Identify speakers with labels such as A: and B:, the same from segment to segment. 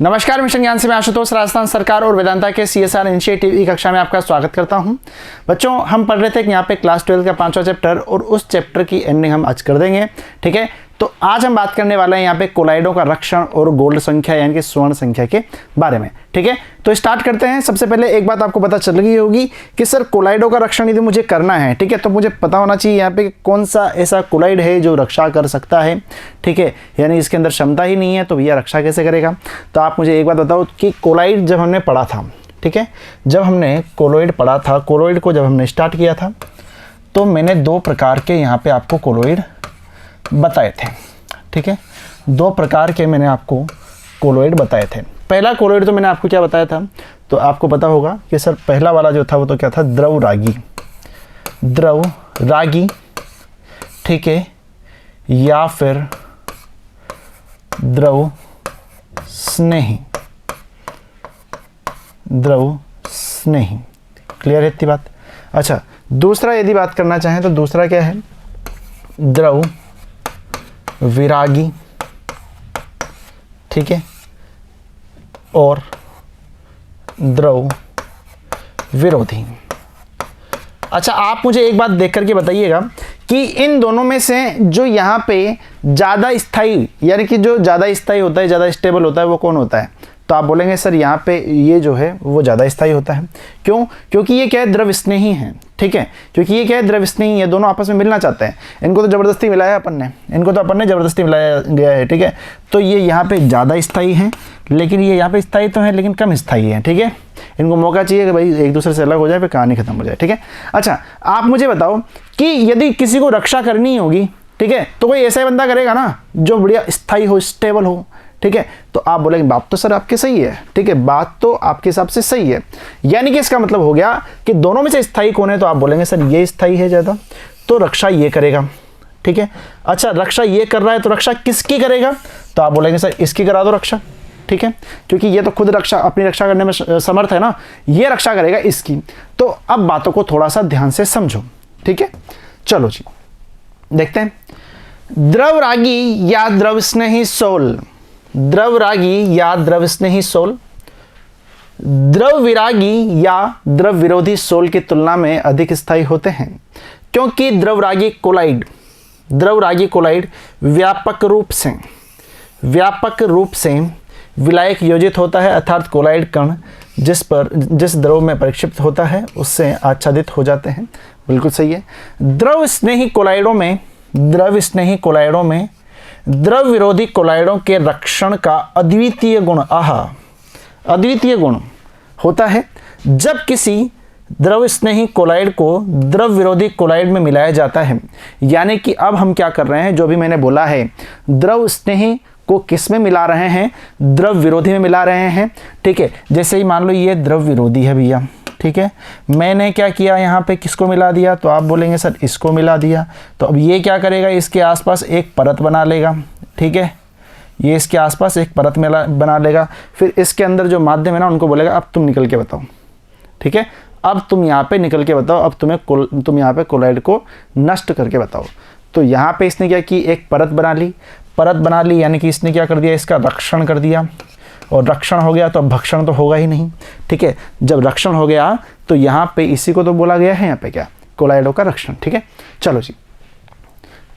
A: नमस्कार, मिशन ज्ञान से मैं आशुतोष राजस्थान सरकार और वेदांता के CSR इनिशिएटिव की कक्षा में आपका स्वागत करता हूं। बच्चों, हम पढ़ रहे थे कि यहाँ पे क्लास 12 का 5वां चैप्टर और उस चैप्टर की एंडिंग हम आज कर देंगे। ठीक है, तो आज हम बात करने वाले हैं यहाँ पे कोलाइडों का रक्षण और गोल्ड संख्या यानी कि स्वर्ण संख्या के बारे में। ठीक है, तो स्टार्ट करते हैं। सबसे पहले एक बात आपको पता चल गई होगी कि सर कोलाइडों का रक्षण यदि मुझे करना है, ठीक है, तो मुझे पता होना चाहिए यहाँ पे कौन सा ऐसा कोलाइड है जो रक्षा कर सकता है। ठीक है, यानी इसके अंदर क्षमता ही नहीं है तो भैया रक्षा कैसे करेगा। तो आप मुझे एक बात बताओ कि कोलाइड जब हमने पढ़ा था, ठीक है, जब हमने कोलोइड पढ़ा था, कोलोइड को जब हमने स्टार्ट किया था तो मैंने दो प्रकार के यहाँ पे आपको कोलोइड बताए थे। ठीक है, दो प्रकार के मैंने आपको कोलोइड बताए थे। पहला कोलोइड तो मैंने आपको क्या बताया था, तो आपको पता होगा कि सर पहला वाला जो था वो तो क्या था, द्रव रागी। द्रव रागी, ठीक है, या फिर द्रव स्नेही। द्रव स्नेही, क्लियर है इतनी बात। अच्छा, दूसरा यदि बात करना चाहें तो दूसरा क्या है, द्रव विरागी। ठीक है, और द्रव विरोधी। अच्छा, आप मुझे एक बात देख करके बताइएगा कि इन दोनों में से जो यहाँ पे ज़्यादा स्थायी यानी कि जो ज़्यादा स्थायी होता है, ज़्यादा स्टेबल होता है, वो कौन होता है। तो आप बोलेंगे सर यहाँ पे ये जो है वो ज़्यादा स्थायी होता है। क्यों? क्योंकि ये क्या है, द्रव स्नेही है। ठीक है, क्योंकि ये क्या है, द्रव स्नेही है, दोनों आपस में मिलना चाहते हैं। इनको तो ज़बरदस्ती मिलाया अपन ने, ज़बरदस्ती मिलाया गया है। ठीक है, तो ये यहाँ पे ज़्यादा स्थायी है, लेकिन ये यहाँ पे स्थायी तो है लेकिन कम स्थायी है। ठीक है, इनको मौका चाहिए कि भाई एक दूसरे से अलग हो जाए, फिर कहानी खत्म हो जाए। ठीक है, अच्छा आप मुझे बताओ कि यदि किसी को रक्षा करनी होगी, ठीक है, तो कोई ऐसा बंदा करेगा ना जो बढ़िया स्थायी हो, स्टेबल हो। ठीक है, तो आप बोलेंगे बात तो सर आपकी सही है। ठीक है, बात तो आपके हिसाब से सही है, यानी कि इसका मतलब हो गया कि दोनों में से स्थायी कौन है। तो आप बोलेंगे सर ये स्थायी है ज़्यादा, तो रक्षा ये करेगा। ठीक है, अच्छा रक्षा ये कर रहा है तो रक्षा किसकी करेगा, तो आप बोलेंगे सर इसकी करा दो रक्षा। ठीक है, क्योंकि ये तो खुद रक्षा अपनी रक्षा करने में समर्थ है ना, ये रक्षा करेगा इसकी। तो अब बातों को थोड़ा सा ध्यान से समझो। ठीक है, चलो जी देखते हैं। द्रव रागी या द्रव स्नेही सोल। द्रव रागी या द्रव स्नेही सोल द्रव विरागी या द्रव विरोधी सोल की तुलना में अधिक स्थायी होते हैं, क्योंकि द्रव रागी कोलाइड व्यापक रूप से विलायक योजित होता है, अर्थात कोलाइड कण जिस द्रव में परिक्षिप्त होता है उससे आच्छादित हो जाते हैं। बिल्कुल सही है। द्रव स्नेही कोलाइडों में द्रव विरोधी कोलाइडों के रक्षण का अद्वितीय गुण होता है। जब किसी द्रव स्नेही कोलाइड को द्रव विरोधी कोलाइड में मिलाया जाता है, यानी कि अब हम क्या कर रहे हैं, जो भी मैंने बोला है, द्रव स्नेही को किस में मिला रहे हैं, द्रव विरोधी में मिला रहे हैं। ठीक है, जैसे ही मान लो ये द्रव विरोधी है भैया, ठीक है, मैंने क्या किया यहाँ पे किसको मिला दिया, तो आप बोलेंगे सर इसको मिला दिया। तो अब ये क्या करेगा, इसके आसपास एक परत बना लेगा। ठीक है, ये इसके आसपास एक परत बना लेगा। फिर इसके अंदर जो माध्यम है ना, उनको बोलेगा अब तुम निकल के बताओ। ठीक है, अब तुम यहाँ पे निकल के बताओ, अब तुम यहाँ पे कोलाइड को नष्ट करके बताओ। तो यहाँ पे इसने क्या की, एक परत बना ली, यानी कि इसने क्या कर दिया, इसका रक्षण कर दिया। और रक्षण हो गया तो अब भक्षण तो होगा ही नहीं। ठीक है, जब रक्षण हो गया तो यहाँ पे इसी को तो बोला गया है यहाँ पे क्या, कोलाइडों का रक्षण। ठीक है, चलो जी,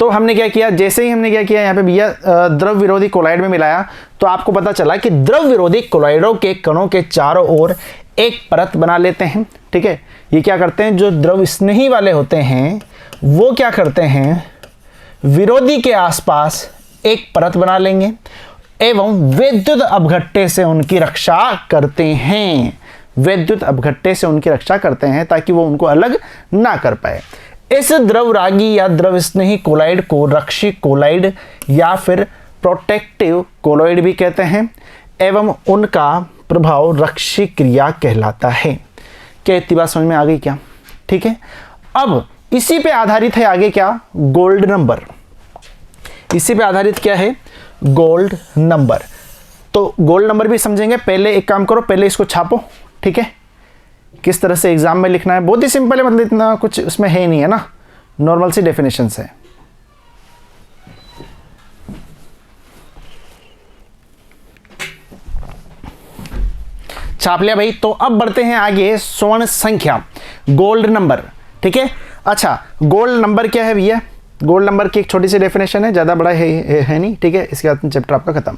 A: तो हमने क्या किया, जैसे ही हमने क्या किया यहाँ पे भैया द्रव विरोधी कोलाइड में मिलाया, तो आपको पता चला कि द्रव विरोधी कोलाइडों के कणों के चारों ओर एक परत बना लेते हैं। ठीक है, ये क्या करते हैं, जो द्रव स्नेही वाले होते हैं वो क्या करते हैं, विरोधी के आसपास एक परत बना लेंगे एवं विद्युत अपघट्टे से उनकी रक्षा करते हैं, ताकि वो उनको अलग ना कर पाए। इस द्रव रागी या द्रव स्नेही कोलाइड को रक्षी कोलाइड या फिर प्रोटेक्टिव कोलाइड भी कहते हैं, एवं उनका प्रभाव रक्षी क्रिया कहलाता है। क्या इतनी बात समझ में आ गई क्या? ठीक है, अब इसी पे आधारित है आगे क्या, गोल्ड नंबर। इसी पे आधारित क्या है, गोल्ड नंबर। तो गोल्ड नंबर भी समझेंगे। पहले एक काम करो, पहले इसको छापो। ठीक है, किस तरह से एग्जाम में लिखना है, बहुत ही सिंपल है, मतलब इतना कुछ उसमें है नहीं है ना, नॉर्मल सी डेफिनेशन है। छाप लिया भाई। तो अब बढ़ते हैं आगे, स्वर्ण संख्या, गोल्ड नंबर। ठीक है, अच्छा गोल्ड नंबर क्या है भैया? गोल्ड नंबर की एक छोटी सी डेफिनेशन है, ज़्यादा बड़ा है नहीं। ठीक है, इसके बाद चैप्टर आपका खत्म।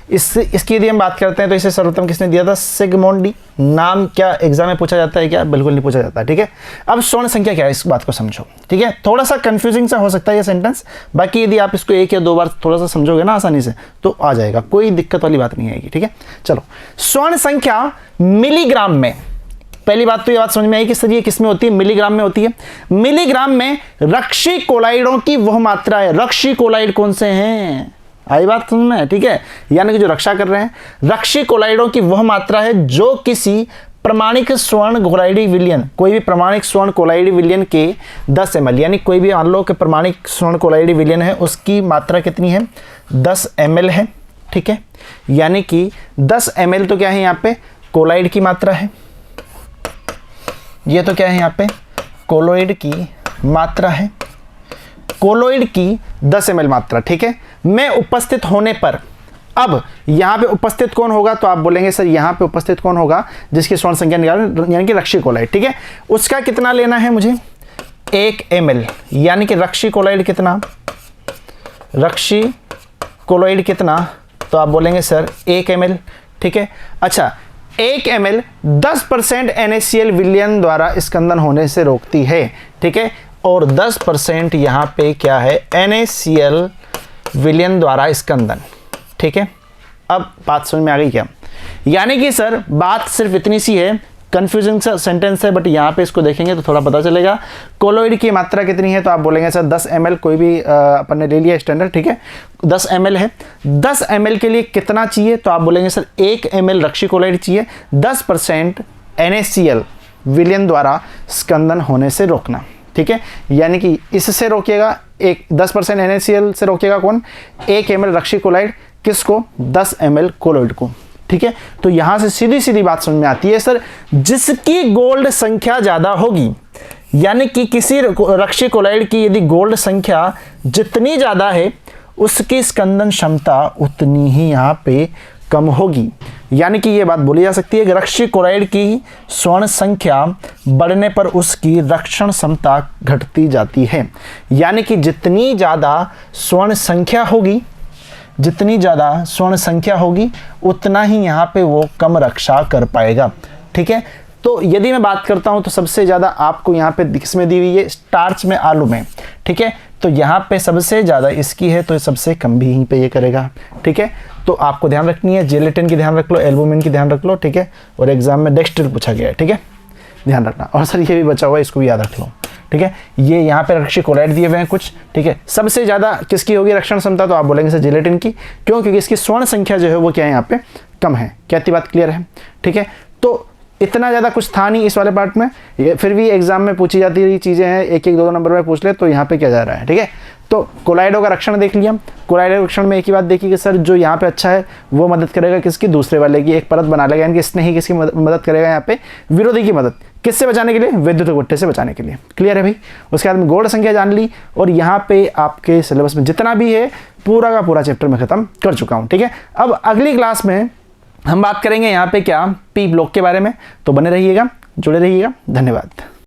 A: इसकी यदि हम बात करते हैं तो इसे सर्वप्रथम किसने दिया था? Sigmund D. नाम क्या एग्जाम में पूछा जाता है क्या? बिल्कुल नहीं पूछा जाता। ठीक है, अब स्वर्ण संख्या क्या है, इस बात को समझो। ठीक है, थोड़ा सा कंफ्यूजिंग सा हो सकता है ये सेंटेंस, बाकी यदि आप इसको एक या दो बार थोड़ा सा समझोगे ना आसानी से तो आ जाएगा, कोई दिक्कत वाली बात नहीं आएगी। ठीक है, चलो स्वर्ण संख्या मिलीग्राम में, पहली बात तो ये बात समझ में आई कि सर ये किस में होती है? मिलीग्राम में होती है। मिलीग्राम में रक्षी कोलाइडों की वह मात्रा है। रक्षी कोलाइड कौन से हैं? आई बात समझ में? ठीक है, यानी कि जो रक्षा कर रहे हैं, रक्षी कोलाइडों की वह मात्रा है जो किसी प्रमाणिक स्वर्ण कोलाइडी विलयन, कोई भी प्रमाणिक स्वर्ण कोलाइडी विलयन के 10 ml, यानी कोई भी मान लो कि प्रमाणिक स्वर्ण कोलाइडी विलयन है, उसकी मात्रा कितनी है? 10 ml है। ठीक है, यानी कि 10 ml तो क्या है यहाँ पे? कोलाइड की मात्रा है। ये तो क्या है यहाँ पे? कोलोइड की मात्रा है, कोलोइड की 10 ml मात्रा। ठीक है, में उपस्थित होने पर, अब यहाँ पे उपस्थित कौन होगा? तो आप बोलेंगे सर यहाँ पे उपस्थित कौन होगा जिसकी स्वर्ण संख्या निकाल, यानी कि रक्षी कोलाइड। ठीक है, उसका कितना लेना है मुझे? 1 ml, यानी कि रक्षी कोलाइड कितना? रक्षी कोलोइड कितना? तो आप बोलेंगे सर 1 ml। ठीक है, अच्छा 1 ml 10% NaCl विलयन द्वारा स्कंदन होने से रोकती है। ठीक है, और 10% यहाँ पे क्या है? NaCl विलयन द्वारा स्कंदन। ठीक है, अब बात समझ में आ गई क्या? यानी कि सर बात सिर्फ इतनी सी है, कंफ्यूजिंग सा सेंटेंस है, बट यहाँ पे इसको देखेंगे तो थोड़ा पता चलेगा। कोलोइड की मात्रा कितनी है? तो आप बोलेंगे सर 10 ml, कोई भी अपन ने ले लिया स्टैंडर्ड। ठीक है, 10 ml है। 10 ml के लिए कितना चाहिए? तो आप बोलेंगे सर 1 ml रक्षी कोलाइड चाहिए, 10% NaCl विलयन द्वारा स्कंदन होने से रोकना। ठीक है, यानी कि इससे रोकेगा, एक 10% NaCl से रोकेगा कौन? 1 ml रक्षी कोलाइड, किसको? 10 ml कोलोइड को। ठीक है, तो यहां से सीधी सीधी बात समझ में आती है सर, जिसकी गोल्ड संख्या ज्यादा होगी, यानी कि किसी रक्षी कोलाइड की यदि गोल्ड संख्या जितनी ज्यादा है, उसकी स्कंदन क्षमता उतनी ही यहां पे कम होगी। यानी कि ये बात बोली जा सकती है कि रक्षी कोलाइड की स्वर्ण संख्या बढ़ने पर उसकी रक्षण क्षमता घटती जाती है। यानी कि जितनी ज्यादा स्वर्ण संख्या होगी, जितनी ज़्यादा स्वर्ण संख्या होगी, उतना ही यहाँ पे वो कम रक्षा कर पाएगा। ठीक है, तो यदि मैं बात करता हूँ तो सबसे ज़्यादा आपको यहाँ पे किसमें दी हुई है? स्टार्च में, आलू में। ठीक है, तो यहाँ पे सबसे ज़्यादा इसकी है, तो सबसे कम भी यहीं पे ये करेगा। ठीक है, तो आपको ध्यान रखनी है, जेलेटिन की ध्यान रख लो, एल्बुमिन की ध्यान रख लो। ठीक है, और एग्जाम में डेक्स्ट्रिल पूछा गया है। ठीक है, ध्यान रखना। और सर ये भी बचा हुआ है, इसको भी याद रख लो। ठीक है, ये यहाँ पे रक्षी कोलाइड दिए हुए हैं कुछ। ठीक है, सबसे ज़्यादा किसकी होगी रक्षण क्षमता? तो आप बोलेंगे सर जिलेटिन की। क्यों? क्योंकि इसकी स्वर्ण संख्या जो है वो क्या है यहाँ पे? कम है। क्या बात क्लियर है? ठीक है, तो इतना ज़्यादा कुछ था नहीं इस वाले पार्ट में, ये फिर भी एग्जाम में पूछी जाती रही चीज़ें हैं, एक एक दो नंबर में पूछ ले, तो यहाँ पे क्या जा रहा है। ठीक है, तो कोलाइडों का रक्षण देख लिया। कोलाइडो रक्षण में एक ही बात देखी कि सर जो यहाँ पे अच्छा है वो मदद करेगा किसकी? दूसरे वाले की, एक परत बना लेगा, यानी कि इसने ही किसकी मदद करेगा यहाँ पे? विरोधी की मदद। किससे बचाने के लिए? विद्युत गुट्ठे से बचाने के लिए। क्लियर है भाई? उसके बाद में गोल्ड संख्या जान ली, और यहाँ पे आपके सिलेबस में जितना भी है पूरा का पूरा चैप्टर में खत्म कर चुका हूँ। ठीक है, अब अगली क्लास में हम बात करेंगे यहाँ पे क्या? पी ब्लॉक के बारे में। तो बने रहिएगा, जुड़े रहिएगा। धन्यवाद।